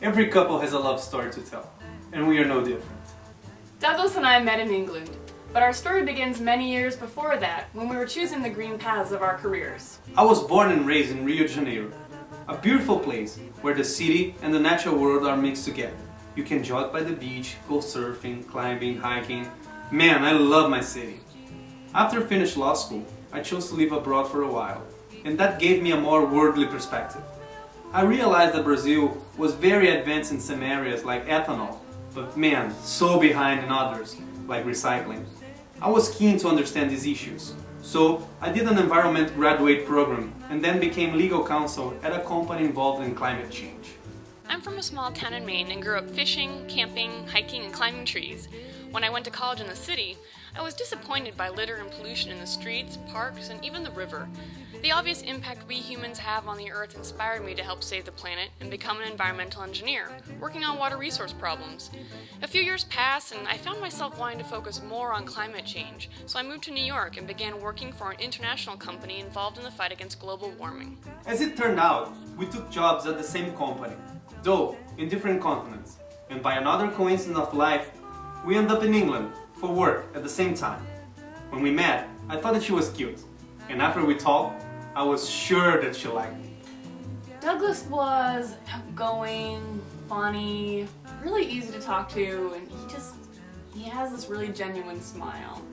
Every couple has a love story to tell, and we are no different. Douglas and I met in England, but our story begins many years before that, when we were choosing the green paths of our careers. I was born and raised in Rio de Janeiro, a beautiful place where the city and the natural world are mixed together. You can jog by the beach, go surfing, climbing, hiking. Man, I love my city. After I finished law school, I chose to live abroad for a while, and that gave me a more worldly perspective. I realized that Brazil was very advanced in some areas like ethanol, but man, so behind in others, like recycling. I was keen to understand these issues, so I did an environment graduate program and then became legal counsel at a company involved in climate change. I'm from a small town in Maine and grew up fishing, camping, hiking, and climbing trees. When I went to college in the city, I was disappointed by litter and pollution in the streets, parks, and even the river. The obvious impact we humans have on the earth inspired me to help save the planet and become an environmental engineer, working on water resource problems. A few years passed and I found myself wanting to focus more on climate change, so I moved to New York and began working for an international company involved in the fight against global warming. As it turned out, we took jobs at the same company, though in different continents, and by another coincidence of life, we ended up in England for work at the same time. When we met, I thought that she was cute, and after we talked, I was sure that she liked me. Douglas was outgoing, funny, really easy to talk to, and he has this really genuine smile.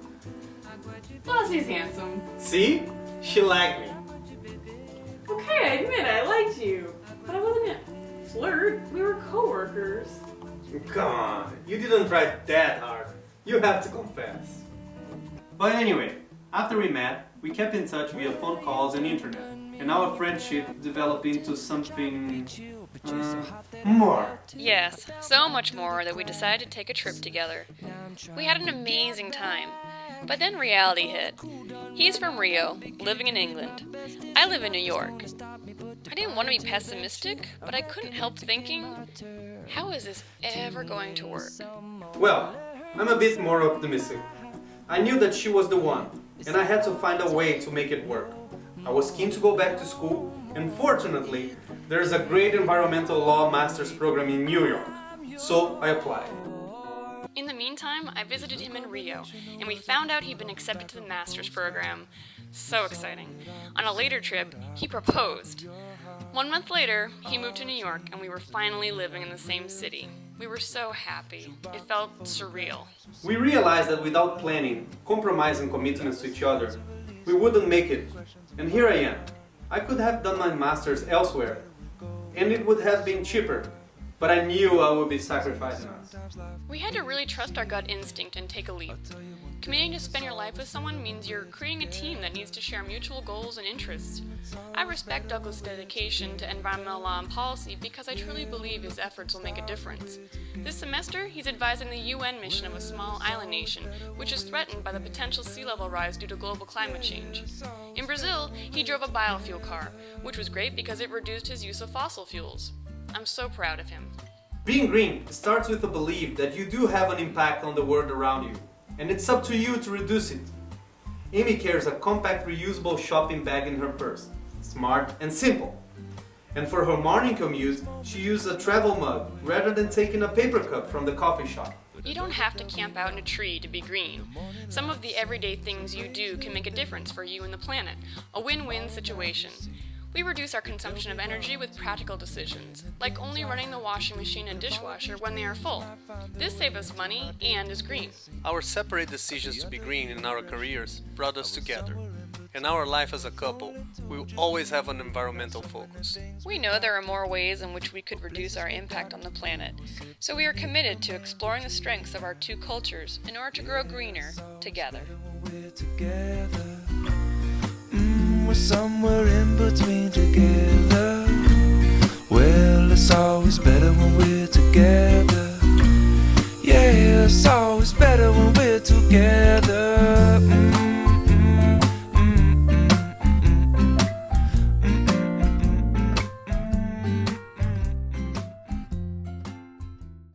Plus he's handsome. See? She liked me. Okay, I admit I liked you, but I wasn't a flirt. We were co-workers. Come on, you didn't try that hard. You have to confess. But anyway, after we met, we kept in touch via phone calls and internet, and our friendship developed into something more. Yes, so much more that we decided to take a trip together. We had an amazing time, but then reality hit. He's from Rio, living in England. I live in New York. I didn't want to be pessimistic, but I couldn't help thinking, how is this ever going to work? Well, I'm a bit more optimistic. I knew that she was the one, and I had to find a way to make it work. I was keen to go back to school, and fortunately, there's a great environmental law master's program in New York, so I applied. In the meantime, I visited him in Rio, and we found out he'd been accepted to the master's program. So exciting. On a later trip, he proposed. 1 month later, he moved to New York, and we were finally living in the same city. We were so happy. It felt surreal. We realized that without planning, compromise and commitments to each other, we wouldn't make it. And here I am. I could have done my master's elsewhere, and it would have been cheaper, but I knew I would be sacrificing us. We had to really trust our gut instinct and take a leap. Committing to spend your life with someone means you're creating a team that needs to share mutual goals and interests. I respect Douglas' dedication to environmental law and policy because I truly believe his efforts will make a difference. This semester, he's advising the UN mission of a small island nation, which is threatened by the potential sea level rise due to global climate change. In Brazil, he drove a biofuel car, which was great because it reduced his use of fossil fuels. I'm so proud of him. Being green starts with the belief that you do have an impact on the world around you, and it's up to you to reduce it. Amy carries a compact reusable shopping bag in her purse, smart and simple. And for her morning commute, she uses a travel mug rather than taking a paper cup from the coffee shop. You don't have to camp out in a tree to be green. Some of the everyday things you do can make a difference for you and the planet, a win-win situation. We reduce our consumption of energy with practical decisions, like only running the washing machine and dishwasher when they are full. This saves us money and is green. Our separate decisions to be green in our careers brought us together. In our life as a couple, we will always have an environmental focus. We know there are more ways in which we could reduce our impact on the planet, so we are committed to exploring the strengths of our two cultures in order to grow greener together. We're somewhere in between together. Well, it's always better when we're together. Yeah, it's always better when we're together.